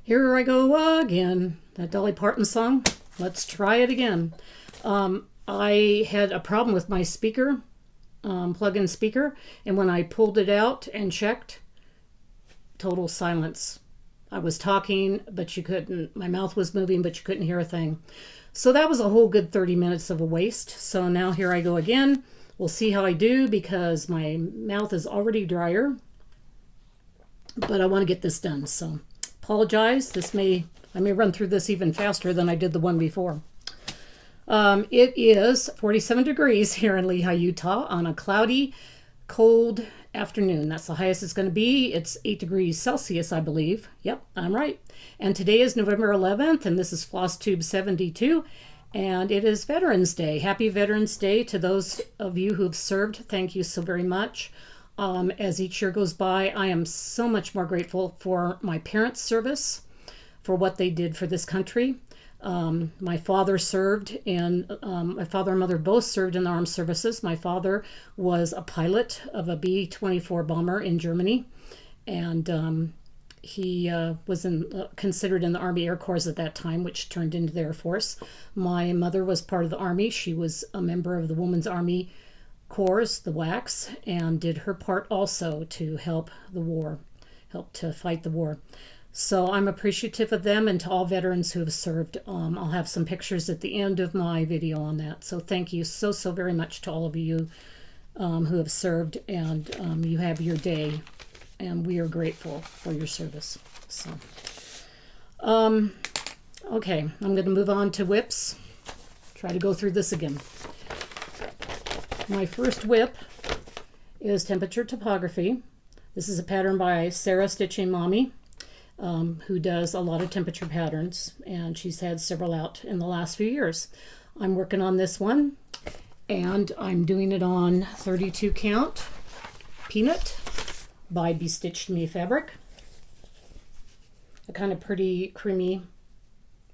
Here I go again. That Dolly Parton song. Let's try it again. I had a problem with my speaker, plug-in speaker, and when I pulled it out and checked, total silence. I was talking, but you couldn't, my mouth was moving, but you couldn't hear a thing. So that was a whole good 30 minutes of a waste. So now here I go again. We'll see how I do because my mouth is already drier, but I want to get this done. So apologize. I may run through this even faster than I did the one before. It is 47 degrees here in Lehi, Utah on a cloudy, cold afternoon. That's the highest it's going to be. It's 8 degrees Celsius, I believe. Yep, I'm right. And today is November 11th, and this is Floss Tube 72, and it is Veterans Day. Happy Veterans Day to those of you who have served. Thank you so very much. As each year goes by, I am so much more grateful for my parents' service, for what they did for this country. My father served in, my father and mother both served in the armed services. My father was a pilot of a B-24 bomber in Germany, and he was considered in the Army Air Corps at that time, which turned into the Air Force. My mother was part of the Army. She was a member of the Women's Army Corps, the WACs, and did her part also to help the war, help to fight the war. So I'm appreciative of them and to all veterans who have served. I'll have some pictures at the end of my video on that. So thank you so very much to all of you who have served, and you have your day, and we are grateful for your service. So, okay, I'm going to move on to whips. Try to go through this again. My first whip is Temperature Topography. This is a pattern by Sarah Stitchy Mommy, who does a lot of temperature patterns, and she's had several out in the last few years. I'm working on this one, and I'm doing it on 32 count Peanut by Bestitched Me fabric. A kind of pretty creamy,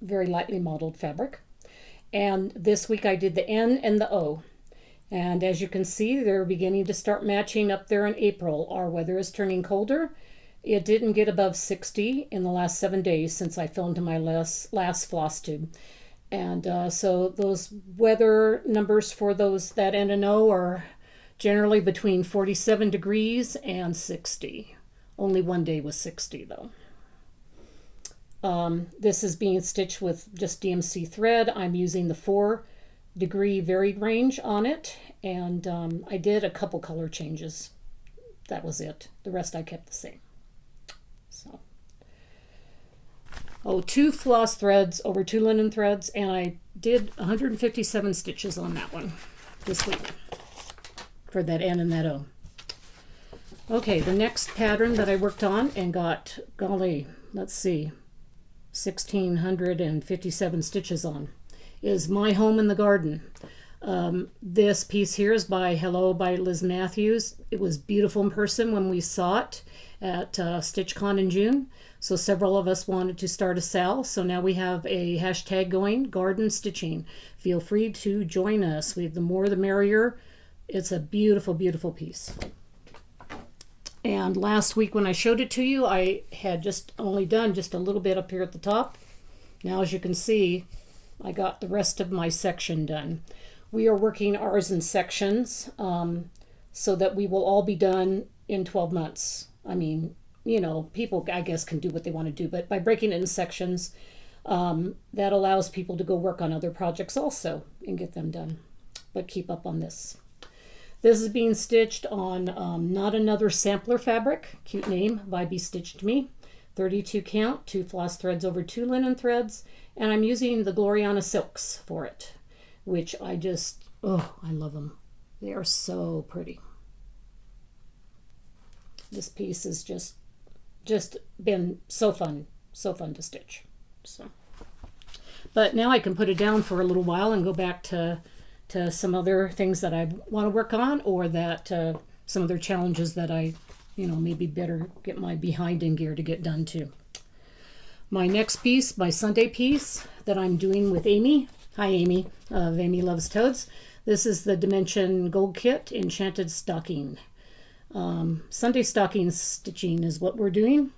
very lightly modeled fabric. And this week I did the N and the O. And as you can see, they're beginning to start matching up there in April. Our weather is turning colder. It didn't get above 60 in the last 7 days since I filmed my last floss tube. And so those weather numbers for that N and O are generally between 47 degrees and 60. Only one day was 60 though. This is being stitched with just DMC thread. I'm using the 4-degree varied range on it, and I did a couple color changes. That was it. The rest I kept the same. So, 2 floss threads over 2 linen threads, and I did 157 stitches on that one this week for that N and that O. Okay, the next pattern that I worked on and got, golly, let's see, 1,657 stitches on is My Home in the Garden. This piece here is by Hello by Liz Matthews. It was beautiful in person when we saw it at StitchCon in June. So several of us wanted to start a sale. So now we have a hashtag going, Garden Stitching. Feel free to join us. The more the merrier. It's a beautiful, beautiful piece. And last week when I showed it to you, I had just only done just a little bit up here at the top. Now as you can see, I got the rest of my section done. We are working ours in sections so that we will all be done in 12 months. I mean, you know, people, I guess, can do what they want to do, but by breaking it in sections, that allows people to go work on other projects also and get them done. But keep up on this. This is being stitched on Not Another Sampler fabric, cute name, by Bestitched Me. 32 count, 2 floss threads over 2 linen threads, and I'm using the Gloriana silks for it, which I just, oh, I love them. They are so pretty. This piece has just been so fun to stitch. So, but now I can put it down for a little while and go back to some other things that I want to work on, or that some other challenges that I, you know, maybe better get my behind in gear to get done too. My next piece, my Sunday piece that I'm doing with Amy. Hi Amy, of Amy Loves Toads. This is the Dimension Gold Kit Enchanted Stocking. Sunday stocking stitching is what we're doing.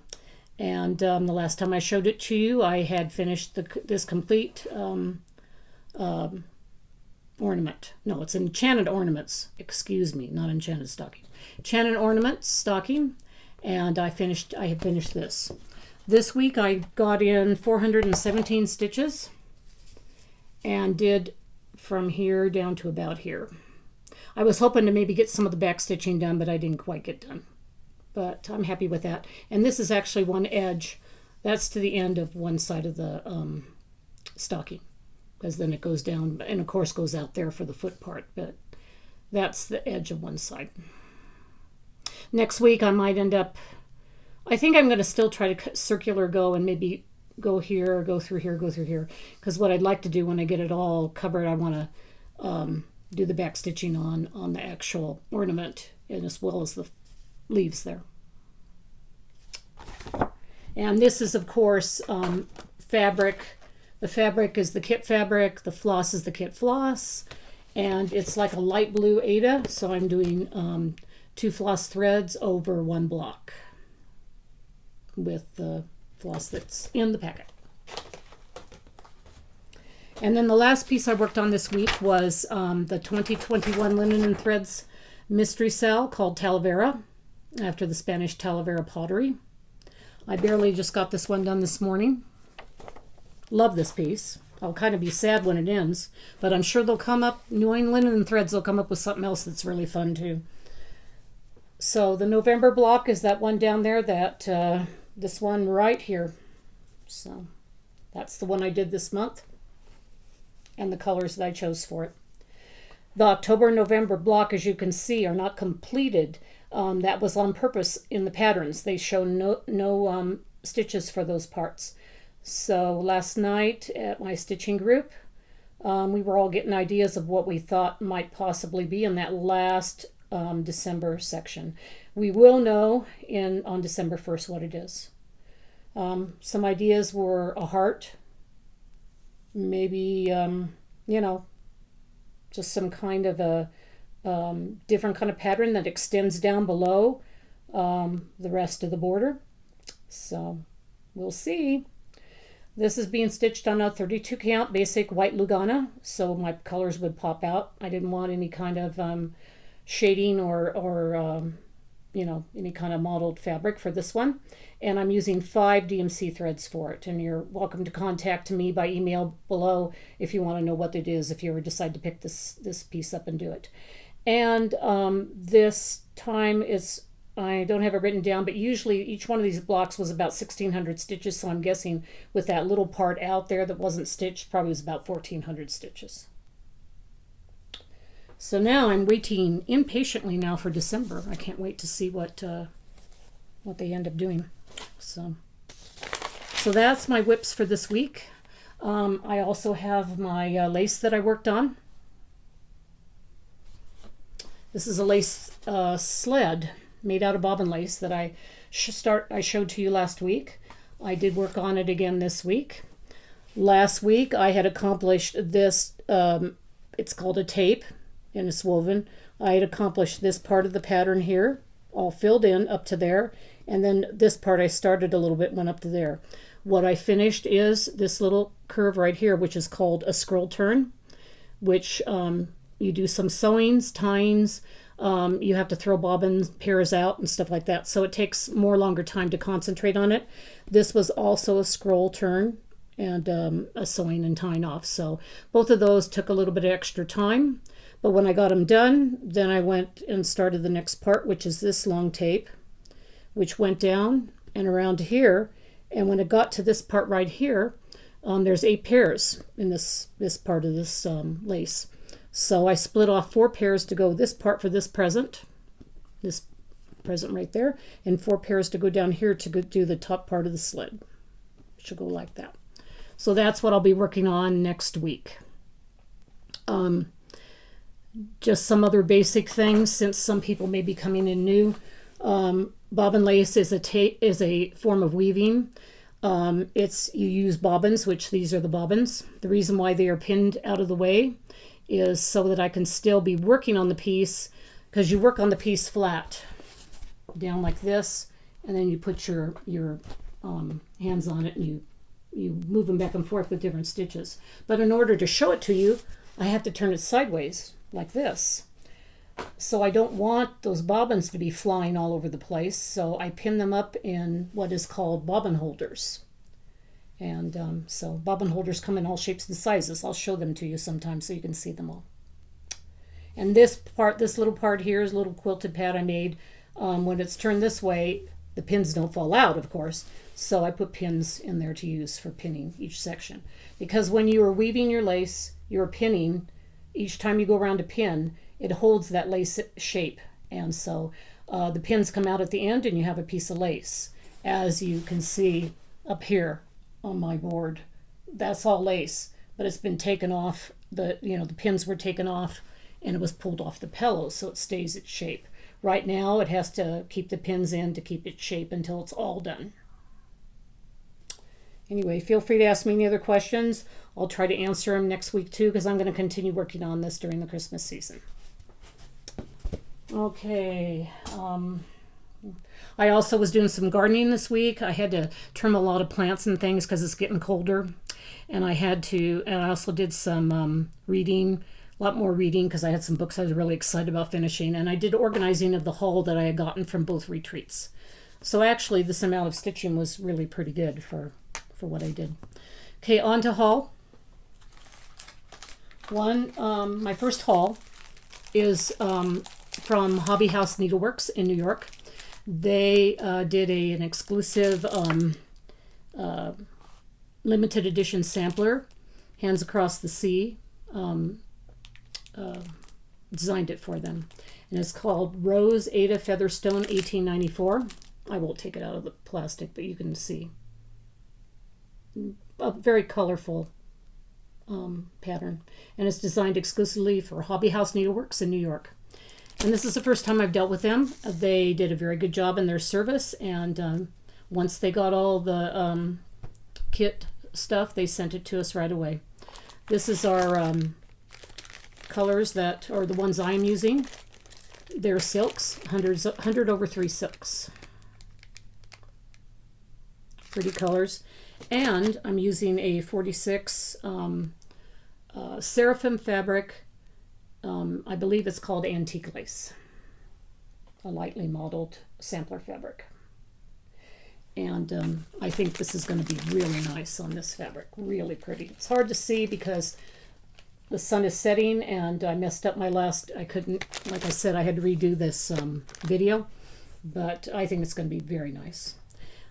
And the last time I showed it to you, I had finished this complete ornament. No, it's Enchanted Ornaments. Excuse me, not Enchanted Stocking. Enchanted Ornaments stocking, and I have finished this. This week I got in 417 stitches and did from here down to about here. I was hoping to maybe get some of the back stitching done, but I didn't quite get done. But I'm happy with that. And this is actually one edge. That's to the end of one side of the stocking, because then it goes down and of course goes out there for the foot part, but that's the edge of one side. Next week I might end up, I think I'm going to still try to circular go and maybe go here, go through here, go through here, because what I'd like to do when I get it all covered, I want to do the back stitching on the actual ornament, and as well as the leaves there. And this is of course fabric. The fabric is the kit fabric, the floss is the kit floss, and it's like a light blue Ada, so I'm doing 2 floss threads over 1 block with the floss that's in the packet. And then the last piece I worked on this week was the 2021 Linen and Threads mystery cell called Talavera, after the Spanish Talavera pottery. I barely just got this one done this morning. Love this piece. I'll kind of be sad when it ends, but I'm sure they'll come up, New England Linen and Threads will come up with something else that's really fun too. So the November block is that one down there, that this one right here. So that's the one I did this month, and the colors that I chose for it. The October and November block, as you can see, are not completed. That was on purpose in the patterns. They show no stitches for those parts. So last night at my stitching group, we were all getting ideas of what we thought might possibly be in that last December section. We will know on December 1st what it is. Some ideas were a heart, maybe, just some kind of a different kind of pattern that extends down below the rest of the border. So we'll see. This is being stitched on a 32 count basic white Lugana, so my colors would pop out. I didn't want any kind of shading or any kind of modeled fabric for this one. And I'm using 5 DMC threads for it. And you're welcome to contact me by email below if you want to know what it is, if you ever decide to pick this piece up and do it. And this time is, I don't have it written down, but usually each one of these blocks was about 1,600 stitches, so I'm guessing with that little part out there that wasn't stitched, probably was about 1,400 stitches. So now I'm waiting impatiently now for December. I can't wait to see what they end up doing. So that's my whips for this week. I also have my lace that I worked on. This is a lace sled made out of bobbin lace that I showed to you last week. I did work on it again this week. Last week I had accomplished this, it's called a tape, and it's woven. I had accomplished this part of the pattern here, all filled in up to there, and then this part I started a little bit, went up to there. What I finished is this little curve right here, which is called a scroll turn, which you do some sewings, tyings, you have to throw bobbin pairs out and stuff like that, so it takes longer time to concentrate on it. This was also a scroll turn and a sewing and tying off, so both of those took a little bit of extra time. But when I got them done, then I went and started the next part, which is this long tape, which went down and around to here. And when it got to this part right here, there's 8 pairs in this part of this lace. So I split off 4 pairs to go this part for this present right there, and 4 pairs to go down here to do the top part of the sled. It should go like that. So that's what I'll be working on next week. Just some other basic things, since some people may be coming in new. Bobbin lace is a form of weaving. You use bobbins, which these are the bobbins. The reason why they are pinned out of the way is so that I can still be working on the piece, because you work on the piece flat down like this, and then you put your hands on it, and you move them back and forth with different stitches. But in order to show it to you, I have to turn it sideways like this. So I don't want those bobbins to be flying all over the place, so I pin them up in what is called bobbin holders. And so bobbin holders come in all shapes and sizes. I'll show them to you sometime so you can see them all. And this little part here is a little quilted pad I made. When it's turned this way, the pins don't fall out, of course. So I put pins in there to use for pinning each section. Because when you are weaving your lace, you're pinning, each time you go around to pin, it holds that lace shape. And so the pins come out at the end and you have a piece of lace. As you can see up here on my board, that's all lace, but it's been taken off. The pins were taken off and it was pulled off the pillows so it stays its shape. Right now it has to keep the pins in to keep its shape until it's all done. Anyway, feel free to ask me any other questions. I'll try to answer them next week too, because I'm going to continue working on this during the Christmas season. Okay. I also was doing some gardening this week. I had to trim a lot of plants and things because it's getting colder. And I also did some reading, a lot more reading, because I had some books I was really excited about finishing. And I did organizing of the haul that I had gotten from both retreats. So actually this amount of stitching was really pretty good for what I did. Okay, on to haul. My first haul is from Hobbyhouse Needleworks in New York. They did an exclusive limited edition sampler, Hands Across the Sea. Designed it for them. And it's called Rose Ada Featherstone 1894. I won't take it out of the plastic, but you can see. A very colorful pattern. And it's designed exclusively for Hobbyhouse Needleworks in New York. And this is the first time I've dealt with them. They did a very good job in their service, and once they got all the kit stuff, they sent it to us right away. This is our colors that are the ones I'm using. They're silks, 100 over 3 silks. Pretty colors. And I'm using a 46 seraphim fabric. I believe it's called antique lace, a lightly modeled sampler fabric. And I think this is going to be really nice on this fabric, really pretty. It's hard to see because the sun is setting and I messed up my I couldn't, like I said, I had to redo this video, but I think it's going to be very nice.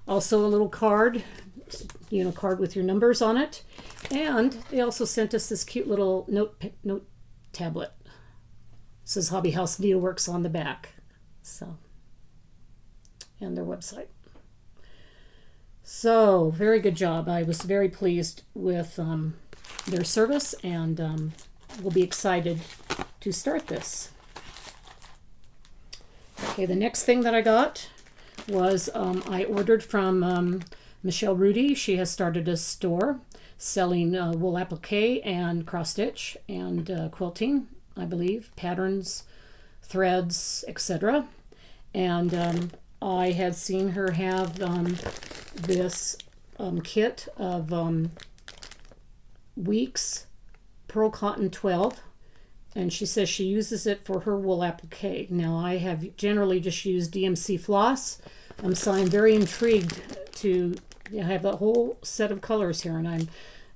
Also a little card, card with your numbers on it. And they also sent us this cute little note tablet. It says Hobbyhouse Needleworks on the back. So, and their website. So, very good job. I was very pleased with their service, and we'll be excited to start this. Okay, the next thing that I got was I ordered from Michelle Rudy. She has started a store selling wool applique and cross stitch and quilting, I believe, patterns, threads, etc. And I had seen her have this kit of Weeks Pearl Cotton 12, and she says she uses it for her wool applique. Now I have generally just used DMC floss, so I'm very intrigued to have a whole set of colors here, and I'm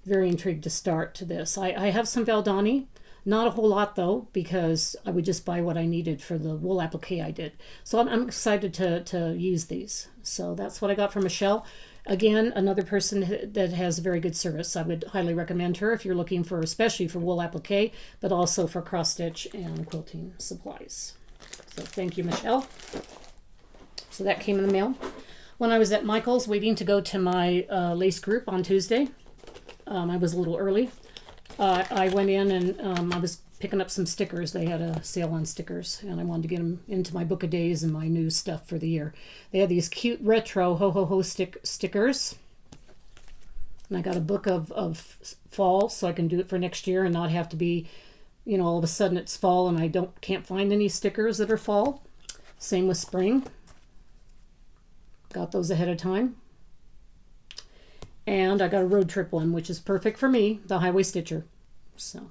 very intrigued to start to this. I have some Valdani, not a whole lot though, because I would just buy what I needed for the wool applique I did. So I'm excited to use these. So that's what I got from Michelle. Again, another person that has very good service. I would highly recommend her if you're looking for, especially for wool applique, but also for cross stitch and quilting supplies. So thank you, Michelle. So that came in the mail. When I was at Michael's waiting to go to my lace group on Tuesday, I was a little early. I went in and I was picking up some stickers. They had a sale on stickers, and I wanted to get them into my book of days and my new stuff for the year. They had these cute retro ho-ho-ho stickers. And I got a book of fall, so I can do it for next year and not have to be, all of a sudden it's fall and I can't find any stickers that are fall. Same with spring. Got those ahead of time. And I got a road trip one, which is perfect for me, the Highway Stitcher. So,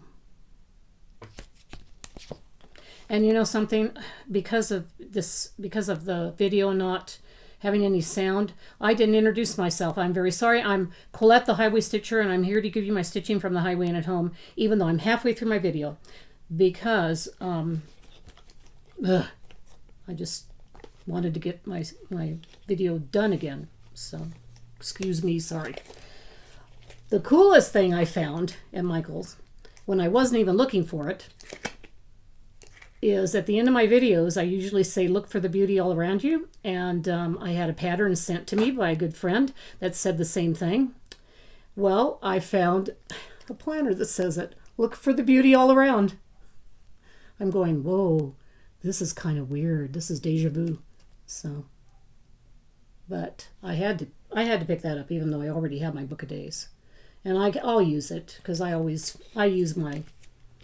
and you know something, because of the video not having any sound, I didn't introduce myself. I'm very sorry. I'm Colette the Highway Stitcher, and I'm here to give you my stitching from the highway and at home, even though I'm halfway through my video, because I just wanted to get my video done again. So, excuse me, sorry. The coolest thing I found at Michael's, when I wasn't even looking for it, is at the end of my videos, I usually say, look for the beauty all around you. And I had a pattern sent to me by a good friend that said the same thing. Well, I found a planner that says it, look for the beauty all around. I'm going, whoa, this is kind of weird. This is deja vu. So, but I had to pick that up, even though I already have my book of days. And I'll use it, because I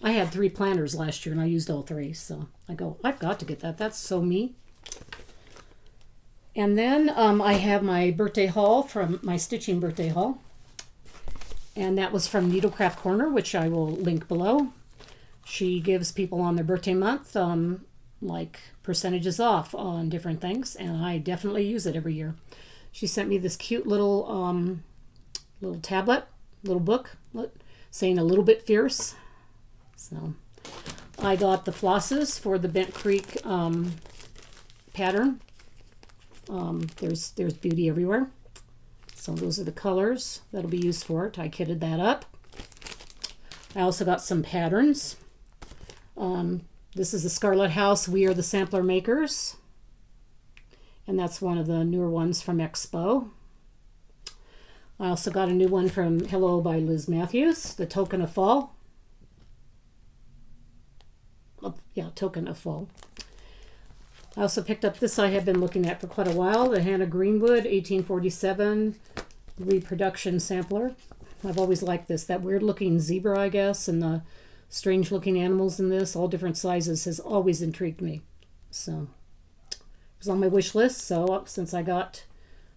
had 3 planners last year, and I used all 3. So I go, I've got to get that. That's so me. And then I have my birthday haul, from my stitching birthday haul. And that was from Needlecraft Corner, which I will link below. She gives people on their birthday month, like percentages off on different things. And I definitely use it every year. She sent me this cute little tablet, little book, saying a little bit fierce. So I got the flosses for the Bent Creek pattern. There's beauty everywhere. So those are the colors that'll be used for it. I kitted that up. I also got some patterns. This is the Scarlet House, We Are the Sampler Makers. And that's one of the newer ones from Expo. I also got a new one from Hello by Liz Matthews, the Token of Fall. Yeah, Token of Fall. I also picked up this I have been looking at for quite a while, the Hannah Greenwood 1847 Reproduction Sampler. I've always liked this. That weird looking zebra, I guess, and the strange looking animals in this, all different sizes, has always intrigued me. So it was on my wish list, so since I got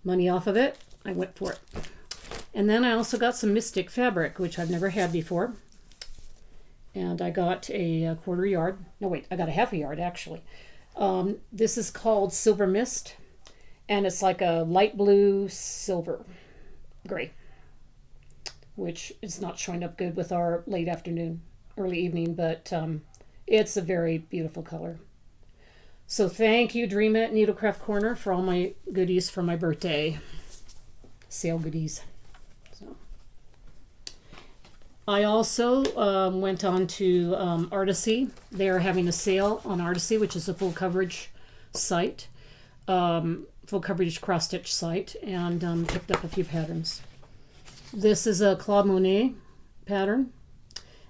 money off of it, I went for it. And then I also got some Mystic fabric, which I've never had before. And I got a quarter yard. No, wait, I got a half a yard, actually. This is called Silver Mist, and it's like a light blue silver gray, which is not showing up good with our late afternoon, early evening, but it's a very beautiful color. So thank you, Dream It Needlecraft Corner, for all my goodies for my birthday. Sale goodies. So I also went on to Artecy. They are having a sale on Artecy, which is a full coverage site, full coverage cross stitch site, and picked up a few patterns. This is a Claude Monet pattern,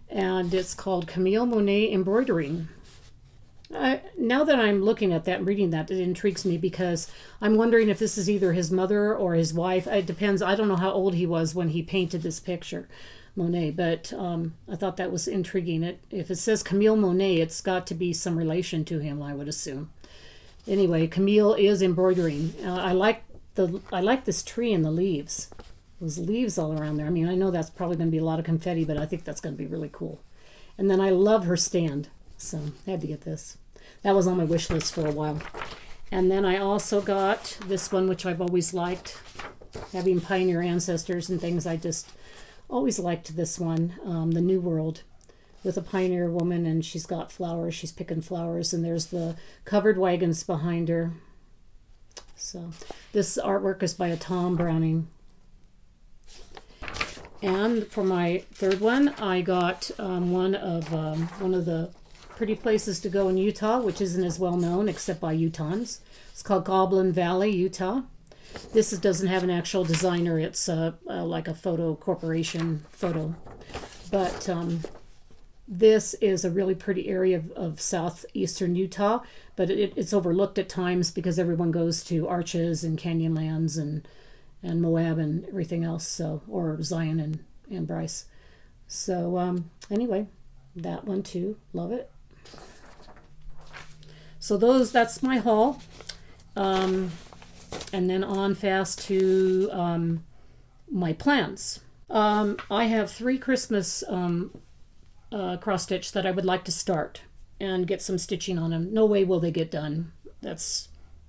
and it's called Camille Monet Embroidering. Now that I'm looking at that and reading that, it intrigues me, because I'm wondering if this is either his mother or his wife. It depends. I don't know how old he was when he painted this picture, Monet, but I thought that was intriguing. If it says Camille Monet, it's got to be some relation to him, I would assume. Anyway, Camille is embroidering. I like this tree and the leaves. Those leaves all around there. I mean, I know that's probably going to be a lot of confetti, but I think that's going to be really cool. And then I love her stand, so I had to get this. That was on my wish list for a while. And then I also got this one, which I've always liked. Having pioneer ancestors and things, I just always liked this one, The New World, with a pioneer woman, and she's got flowers. She's picking flowers, and there's the covered wagons behind her. So this artwork is by a Tom Browning. And for my third one, I got one of the pretty places to go in Utah, which isn't as well known except by Utahns. It's called Goblin Valley, Utah. This doesn't have an actual designer. It's like a photo corporation photo. But this is a really pretty area of southeastern Utah, but it's overlooked at times because everyone goes to Arches and Canyonlands and Moab and everything else, so, or Zion and Bryce. So anyway, that one too, love it. So that's my haul. And then on fast to my plans. I have 3 Christmas cross stitch that I would like to start and get some stitching on them. No way will they get done.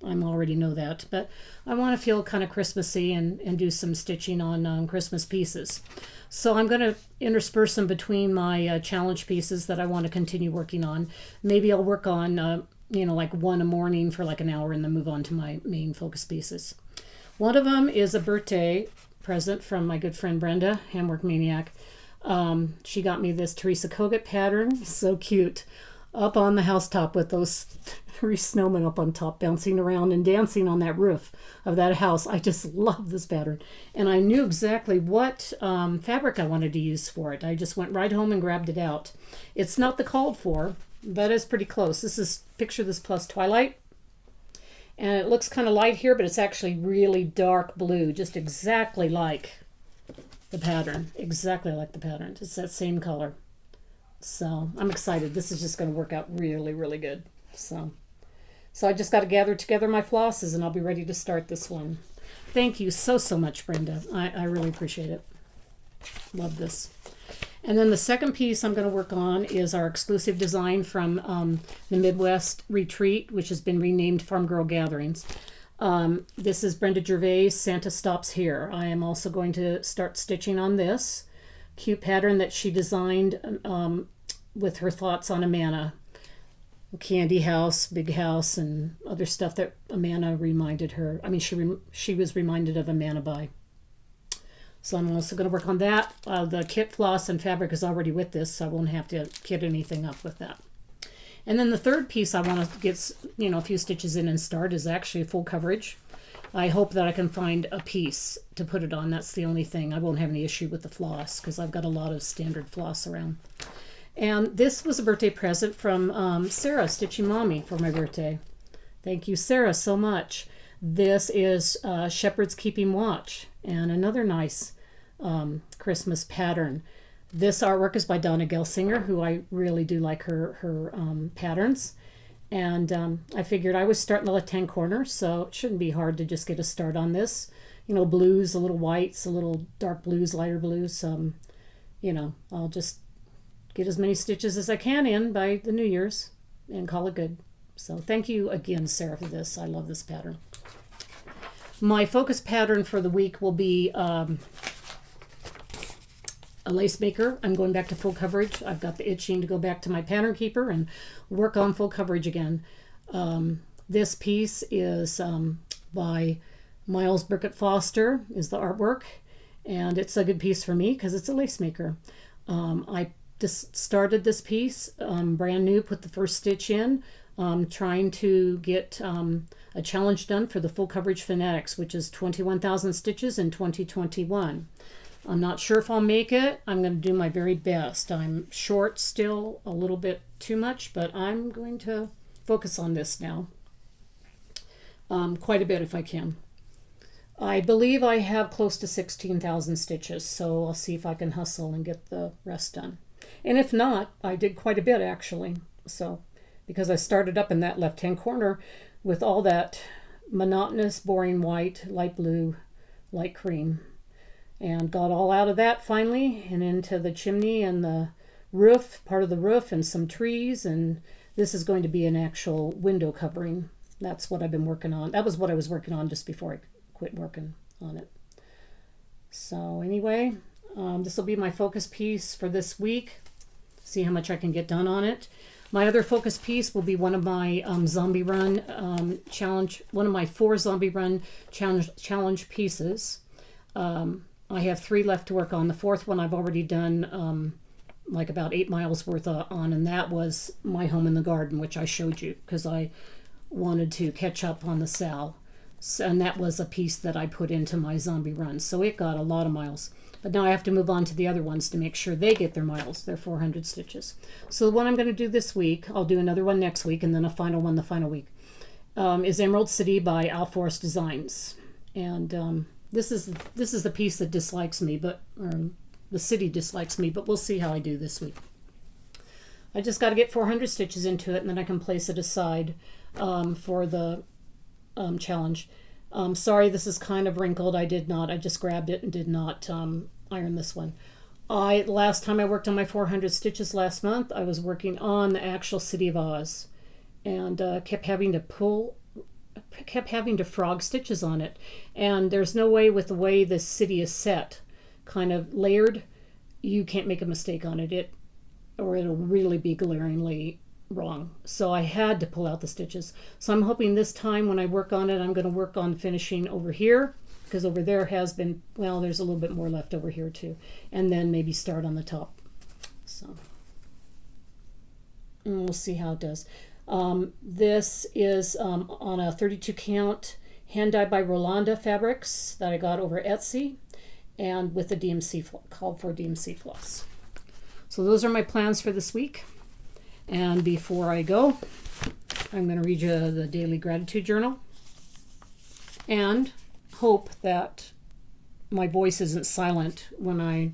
I already know that, but I want to feel kind of Christmassy and do some stitching on Christmas pieces. So I'm going to intersperse them between my challenge pieces that I want to continue working on. Maybe I'll work on, like one a morning for like an hour and then move on to my main focus pieces. One of them is a birthday present from my good friend Brenda, Handwork Maniac. She got me this Teresa Kogut pattern, so cute, up on the housetop with those 3 snowmen up on top bouncing around and dancing on that roof of that house. I just love this pattern, and I knew exactly what fabric I wanted to use for it. I just went right home and grabbed it out. It's not the called for, but it's pretty close. Picture this plus Twilight, and it looks kind of light here, but it's actually really dark blue, just exactly like the pattern. Exactly like the pattern. It's that same color. So I'm excited. This is just going to work out really, really good. So I just got to gather together my flosses and I'll be ready to start this one. Thank you so much, Brenda. I really appreciate it. Love this. And then the second piece I'm going to work on is our exclusive design from the Midwest Retreat, which has been renamed Farm Girl Gatherings. This is Brenda Gervais, Santa Stops Here. I am also going to start stitching on this cute pattern that she designed with her thoughts on Amana. Candy house, big house, and other stuff that Amana reminded her. I mean, she was reminded of Amana by. So I'm also going to work on that. The kit floss and fabric is already with this, so I won't have to kit anything up with that. And then the third piece I want to get a few stitches in and start is actually full coverage. I hope that I can find a piece to put it on. That's the only thing. I won't have any issue with the floss because I've got a lot of standard floss around. And this was a birthday present from Sarah, Stitchy Mommy, for my birthday. Thank you, Sarah, so much. This is Shepherd's Keeping Watch, and another nice Christmas pattern. This artwork is by Donna Gelsinger, who I really do like her patterns. And I figured I was starting the left-hand corner, so it shouldn't be hard to just get a start on this. Blues, a little whites, a little dark blues, lighter blues. I'll just get as many stitches as I can in by the New Year's and call it good. So thank you again, Sarah, for this. I love this pattern. My focus pattern for the week will be a lace maker. I'm going back to full coverage. I've got the itching to go back to my pattern keeper and work on full coverage again. This piece is by Miles Burkett Foster, is the artwork, and it's a good piece for me because it's a lace maker. I just started this piece brand new, put the first stitch in, trying to get a challenge done for the Full Coverage Fanatics, which is 21,000 stitches in 2021. I'm not sure if I'll make it. I'm going to do my very best. I'm short still, a little bit too much, but I'm going to focus on this now. Quite a bit if I can. I believe I have close to 16,000 stitches, so I'll see if I can hustle and get the rest done. And if not, I did quite a bit actually. So, because I started up in that left-hand corner with all that monotonous, boring white, light blue, light cream, and got all out of that finally and into the chimney and the roof, part of the roof, and some trees. And this is going to be an actual window covering. That's what I've been working on. That was what I was working on just before I quit working on it. So anyway, this will be my focus piece for this week. See how much I can get done on it. My other focus piece will be one of my zombie run challenge, one of my 4 zombie run challenge pieces. I have 3 left to work on. The 4th one I've already done like about 8 miles worth on, and that was my home in the garden, which I showed you because I wanted to catch up on the Sal. So, and that was a piece that I put into my zombie run. So it got a lot of miles. But now I have to move on to the other ones to make sure they get their miles, their 400 stitches. So the one I'm going to do this week, I'll do another one next week, and then a final one the final week, is Emerald City by Al Forest Designs. And this is the piece that dislikes me, but the city dislikes me, but we'll see how I do this week. I just got to get 400 stitches into it, and then I can place it aside for the challenge. Sorry, this is kind of wrinkled. I just grabbed it and did not iron this one. Last time I worked on my 400 stitches last month, I was working on the actual City of Oz, and kept having to frog stitches on it. And there's no way, with the way the city is set, kind of layered, you can't make a mistake on it, or it'll really be glaringly wrong. So I had to pull out the stitches. So I'm hoping this time when I work on it, I'm going to work on finishing over here, because over there has been, well, there's a little bit more left over here too, and then maybe start on the top. So we'll see how it does. This is on a 32 count hand dyed by Rolanda fabrics that I got over Etsy, and with the DMC called for DMC floss. So those are my plans for this week. And before I go, I'm going to read you the daily gratitude journal, and hope that my voice isn't silent when I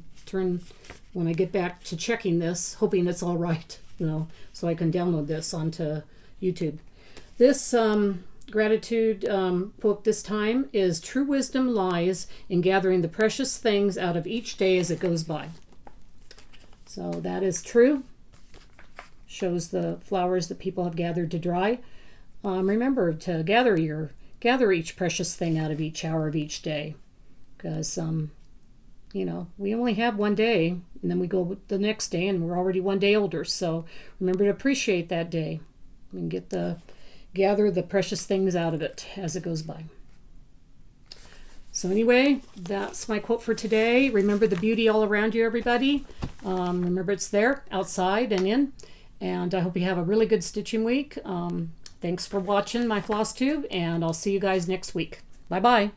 get back to checking this, hoping it's all right, so I can download this onto YouTube. This gratitude quote this time is, "True wisdom lies in gathering the precious things out of each day as it goes by." So that is true. Shows the flowers that people have gathered to dry. Remember to gather each precious thing out of each hour of each day, because we only have one day, and then we go the next day and we're already one day older. So remember to appreciate that day and gather the precious things out of it as it goes by. So anyway, that's my quote for today. Remember the beauty all around you, everybody. Remember it's there, outside and in. And I hope you have a really good stitching week. Thanks for watching my Floss Tube, and I'll see you guys next week. Bye-bye.